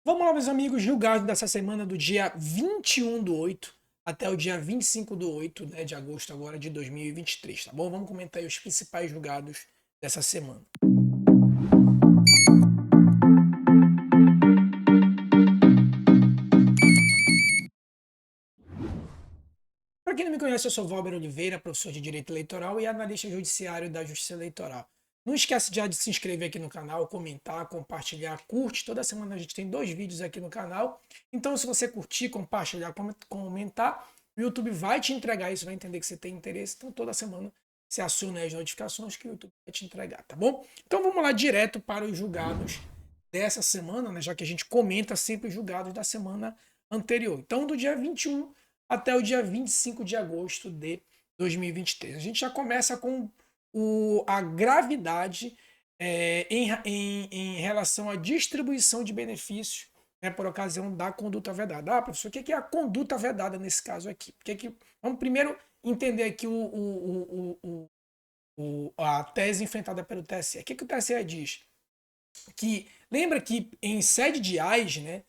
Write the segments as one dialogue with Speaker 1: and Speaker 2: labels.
Speaker 1: Vamos lá, meus amigos, julgados dessa semana do dia 21/8 até o dia 25/8, né, de agosto agora de 2023, tá bom? Vamos comentar aí os principais julgados dessa semana. Para quem não me conhece, eu sou Valber Oliveira, professor de Direito Eleitoral e analista judiciário da Justiça Eleitoral. Não esquece já de se inscrever aqui no canal, comentar, compartilhar, curte. Toda semana a gente tem 2 vídeos aqui no canal. Então, se você curtir, compartilhar, comentar, o YouTube vai te entregar isso, vai entender que você tem interesse. Então, toda semana você aciona as notificações que o YouTube vai te entregar, tá bom? Então, vamos lá direto para os julgados dessa semana, né? Já que a gente comenta sempre os julgados da semana anterior. Então, do dia 21 até o dia 25 de agosto de 2023. A gente já começa com a gravidade em relação à distribuição de benefícios, né, por ocasião da conduta vedada. Ah, professor, o que é a conduta vedada nesse caso aqui? Vamos primeiro entender aqui a tese enfrentada pelo TSE. O que o TSE diz? Que lembra que em sede de AIS, né,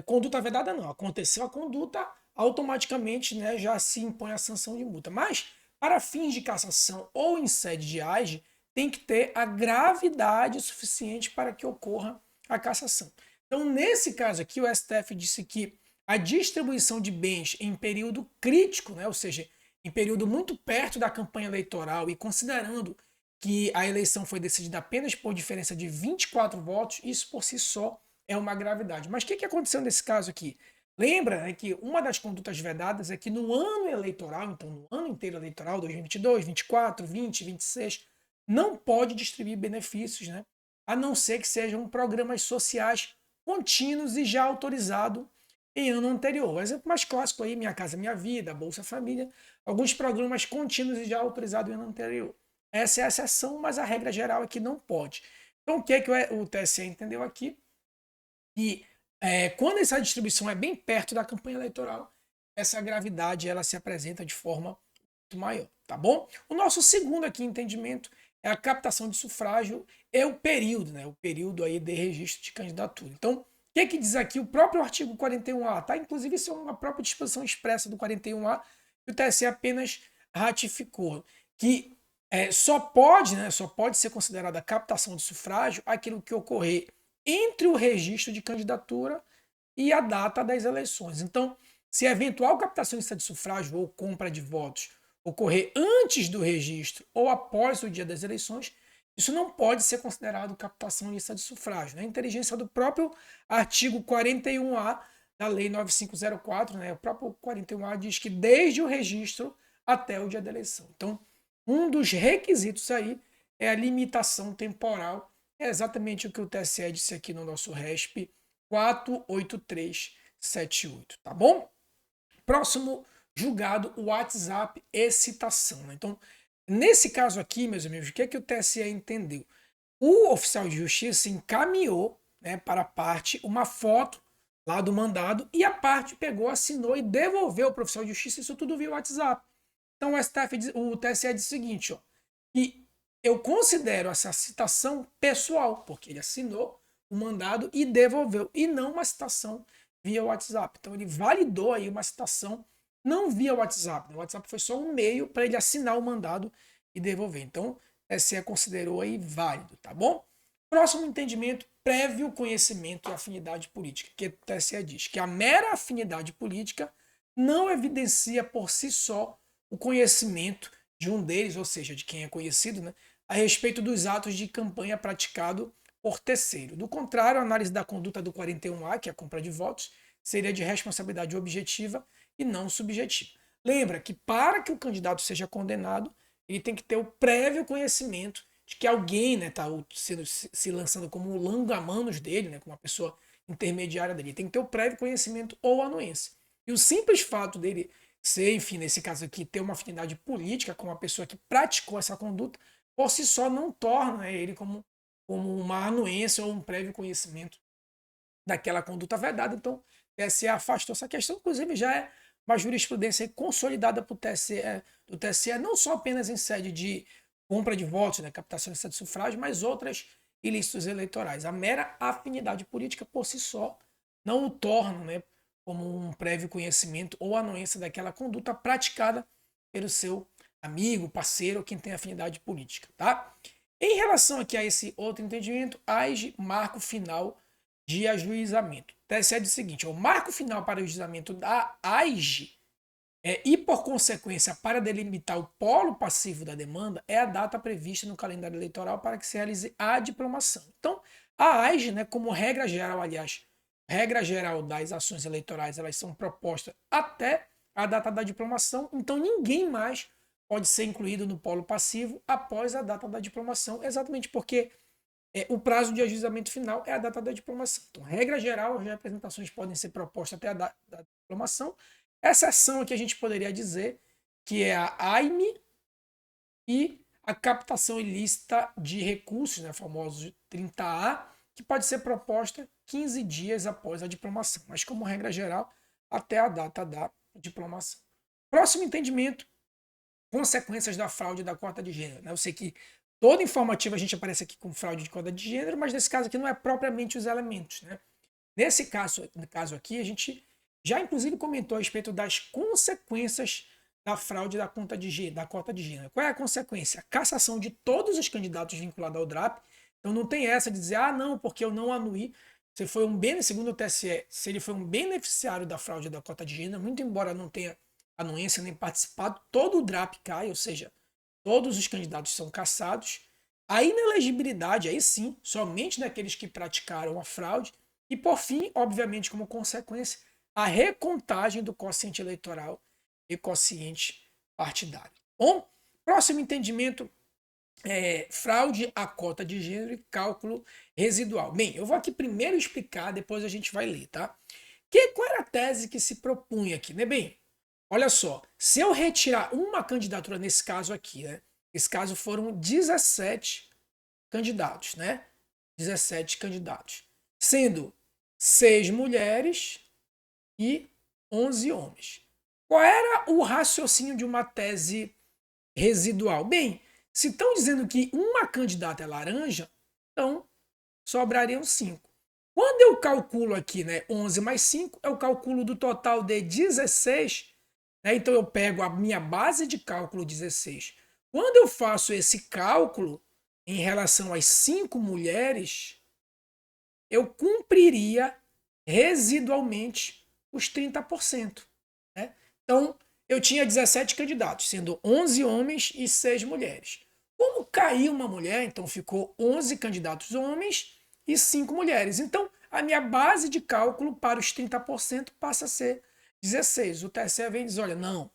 Speaker 1: conduta vedada não, aconteceu a conduta, automaticamente, né, já se impõe a sanção de multa. Mas para fins de cassação ou em sede de AIS, tem que ter a gravidade suficiente para que ocorra a cassação. Então, nesse caso aqui, o STF disse que a distribuição de bens em período crítico, né, ou seja, em período muito perto da campanha eleitoral e considerando que a eleição foi decidida apenas por diferença de 24 votos, isso por si só é uma gravidade. Mas o que aconteceu nesse caso aqui? Lembra, né, que uma das condutas vedadas é que no ano eleitoral, então no ano inteiro eleitoral, 2022, 24, 20, 26, não pode distribuir benefícios, né, a não ser que sejam programas sociais contínuos e já autorizado em ano anterior. O exemplo mais clássico aí, Minha Casa Minha Vida, Bolsa Família, alguns programas contínuos e já autorizados em ano anterior. Essa é a exceção, mas a regra geral é que não pode. Então, o que é que o TSE entendeu aqui? Que quando essa distribuição é bem perto da campanha eleitoral, essa gravidade ela se apresenta de forma muito maior, tá bom? O nosso segundo aqui entendimento é a captação de sufrágio e o período, né? O período aí de registro de candidatura. Então, o que diz aqui o próprio artigo 41A, tá? Inclusive, isso é uma própria disposição expressa do 41A que o TSE apenas ratificou, que só pode ser considerada captação de sufrágio aquilo que ocorrer entre o registro de candidatura e a data das eleições. Então, se a eventual captação de sufrágio ou compra de votos ocorrer antes do registro ou após o dia das eleições, isso não pode ser considerado captação de sufrágio. Né? A inteligência do próprio artigo 41A da Lei 9504, né? O próprio 41A diz que desde o registro até o dia da eleição. Então, um dos requisitos aí é a limitação temporal. É exatamente o que o TSE disse aqui no nosso RESP 48378, tá bom? Próximo julgado, o WhatsApp e citação. Né? Então, nesse caso aqui, meus amigos, o que o TSE entendeu? O oficial de justiça encaminhou, né, para a parte uma foto lá do mandado e a parte pegou, assinou e devolveu ao oficial de justiça, isso tudo via WhatsApp. Então o TSE diz o seguinte, ó, que eu considero essa citação pessoal, porque ele assinou o mandado e devolveu, e não uma citação via WhatsApp. Então ele validou aí uma citação não via WhatsApp. O WhatsApp foi só um meio para ele assinar o mandado e devolver. Então, o TSE considerou aí válido, tá bom? Próximo entendimento, prévio conhecimento e afinidade política, que o TSE diz que a mera afinidade política não evidencia por si só o conhecimento de um deles, ou seja, de quem é conhecido, né, a respeito dos atos de campanha praticado por terceiro. Do contrário, a análise da conduta do 41A, que é a compra de votos, seria de responsabilidade objetiva e não subjetiva. Lembra que para que o candidato seja condenado, ele tem que ter o prévio conhecimento de que alguém está se lançando como o lança-manos dele, né, como uma pessoa intermediária dele. Ele tem que ter o prévio conhecimento ou anuência. E o simples fato dele ser, enfim, nesse caso aqui, ter uma afinidade política com uma pessoa que praticou essa conduta, por si só não torna, né, ele como uma anuência ou um prévio conhecimento daquela conduta vedada. Então, o TSE afastou essa questão, inclusive já é uma jurisprudência consolidada por TSE, do TSE, não só apenas em sede de compra de votos, né, captação de sufrágio, mas outras ilícitos eleitorais. A mera afinidade política por si só não o tornam, né, como um prévio conhecimento ou anuência daquela conduta praticada pelo seu amigo, parceiro ou quem tem afinidade política, tá? Em relação aqui a esse outro entendimento, AIGE, marco final de ajuizamento. O TSE diz o seguinte: o marco final para o ajuizamento da AIGE e, por consequência, para delimitar o polo passivo da demanda, é a data prevista no calendário eleitoral para que se realize a diplomação. Então, a AIGE, né, como regra geral, aliás, regra geral das ações eleitorais, elas são propostas até a data da diplomação, então ninguém mais pode ser incluído no polo passivo após a data da diplomação, exatamente porque o prazo de ajuizamento final é a data da diplomação. Então, regra geral, as representações podem ser propostas até a data da diplomação. Exceção aqui a gente poderia dizer que é a AIME e a captação ilícita de recursos, né, famosos 30A, que pode ser proposta 15 dias após a diplomação, mas como regra geral, até a data da diplomação. Próximo entendimento: consequências da fraude da cota de gênero. Eu sei que todo informativo a gente aparece aqui com fraude de cota de gênero, mas nesse caso aqui não é propriamente os elementos, né? Nesse caso aqui, a gente já inclusive comentou a respeito das consequências da fraude da cota de gênero. Qual é a consequência? A cassação de todos os candidatos vinculados ao DRAP. Então não tem essa de dizer, ah, não, porque eu não anuí. Se foi segundo o TSE, se ele foi um beneficiário da fraude da cota de gênero, muito embora não tenha anuência nem participado, todo o DRAP cai, ou seja, todos os candidatos são cassados. A inelegibilidade, aí sim, somente daqueles que praticaram a fraude. E, por fim, obviamente, como consequência, a recontagem do quociente eleitoral e quociente partidário. Bom, próximo entendimento é fraude à cota de gênero e cálculo residual. Bem, eu vou aqui primeiro explicar, depois a gente vai ler, tá? Qual era a tese que se propunha aqui, né? Bem, olha só, se eu retirar uma candidatura nesse caso aqui, né? Nesse caso foram 17 candidatos, né? 17 candidatos, sendo 6 mulheres e 11 homens. Qual era o raciocínio de uma tese residual? Bem, se estão dizendo que uma candidata é laranja, então sobrariam 5. Quando eu calculo aqui, né, 11 mais 5, é o cálculo do total de 16, né, então eu pego a minha base de cálculo 16. Quando eu faço esse cálculo em relação às 5 mulheres, eu cumpriria residualmente os 30%. Né? Então, eu tinha 17 candidatos, sendo 11 homens e 6 mulheres. Como caiu uma mulher, então ficou 11 candidatos homens e 5 mulheres. Então, a minha base de cálculo para os 30% passa a ser 16. O TSE vem e diz, olha, não,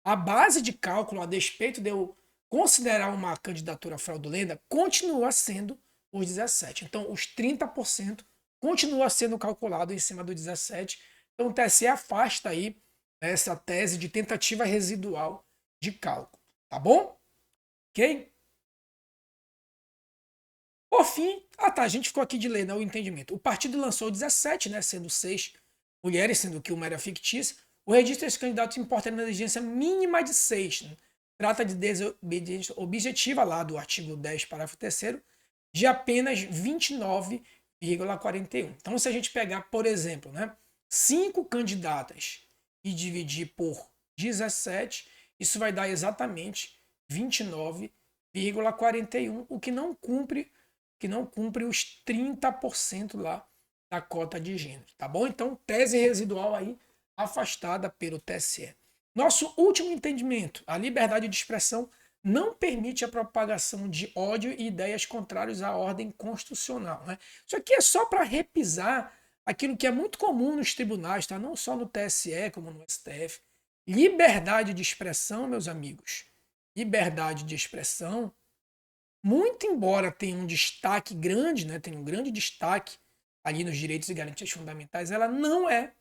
Speaker 1: a base de cálculo, a despeito de eu considerar uma candidatura fraudulenta, continua sendo os 17. Então, os 30% continua sendo calculado em cima do 17. Então, o TSE afasta aí essa tese de tentativa residual de cálculo. Tá bom? Ok? Por fim, a gente ficou aqui de ler, né, o entendimento. O partido lançou 17, né, sendo 6 mulheres, sendo que uma era fictícia. O registro desse candidato importa na exigência mínima de 6. Né? Trata de desobediência objetiva, lá do artigo 10, parágrafo 3º, de apenas 29,41. Então, se a gente pegar, por exemplo, né, 5 candidatas e dividir por 17, isso vai dar exatamente 29,41, o que não cumpre os 30% lá da cota de gênero, tá bom? Então, tese residual aí afastada pelo TSE. Nosso último entendimento: a liberdade de expressão não permite a propagação de ódio e ideias contrárias à ordem constitucional. Né? Isso aqui é só para repisar aquilo que é muito comum nos tribunais, tá? Não só no TSE, como no STF. Liberdade de expressão, meus amigos, liberdade de expressão, muito embora tenha um destaque grande, né, tenha um grande destaque ali nos direitos e garantias fundamentais, ela não é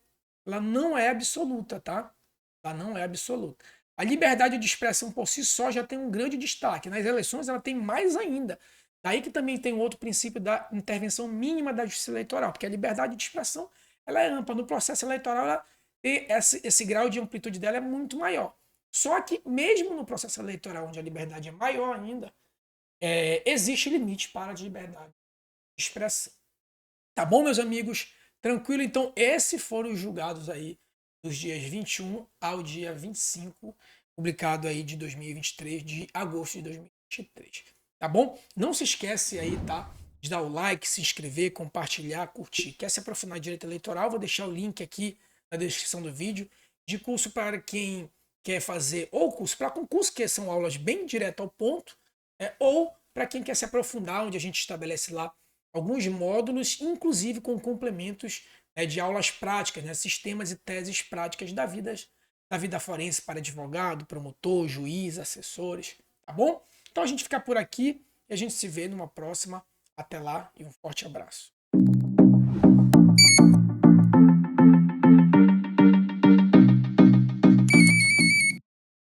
Speaker 1: absoluta, tá? Ela não é absoluta. A liberdade de expressão por si só já tem um grande destaque. Nas eleições ela tem mais ainda. Daí que também tem outro princípio da intervenção mínima da justiça eleitoral, porque a liberdade de expressão ela é ampla. No processo eleitoral, ela tem esse grau de amplitude dela é muito maior. Só que mesmo no processo eleitoral, onde a liberdade é maior ainda, existe limite para a liberdade de expressão. Tá bom, meus amigos? Tranquilo? Então, esses foram os julgados aí dos dias 21 ao dia 25, publicado aí de 2023, de agosto de 2023. Tá bom? Não se esquece aí, tá? De dar o like, se inscrever, compartilhar, curtir. Quer se aprofundar em direito eleitoral? Vou deixar o link aqui na descrição do vídeo de curso para quem quer fazer, ou curso para concurso, que são aulas bem direto ao ponto, ou para quem quer se aprofundar, onde a gente estabelece lá alguns módulos, inclusive com complementos de aulas práticas, né, sistemas e teses práticas da vida forense para advogado, promotor, juiz, assessores, tá bom? Então a gente fica por aqui e a gente se vê numa próxima. Até lá e um forte abraço.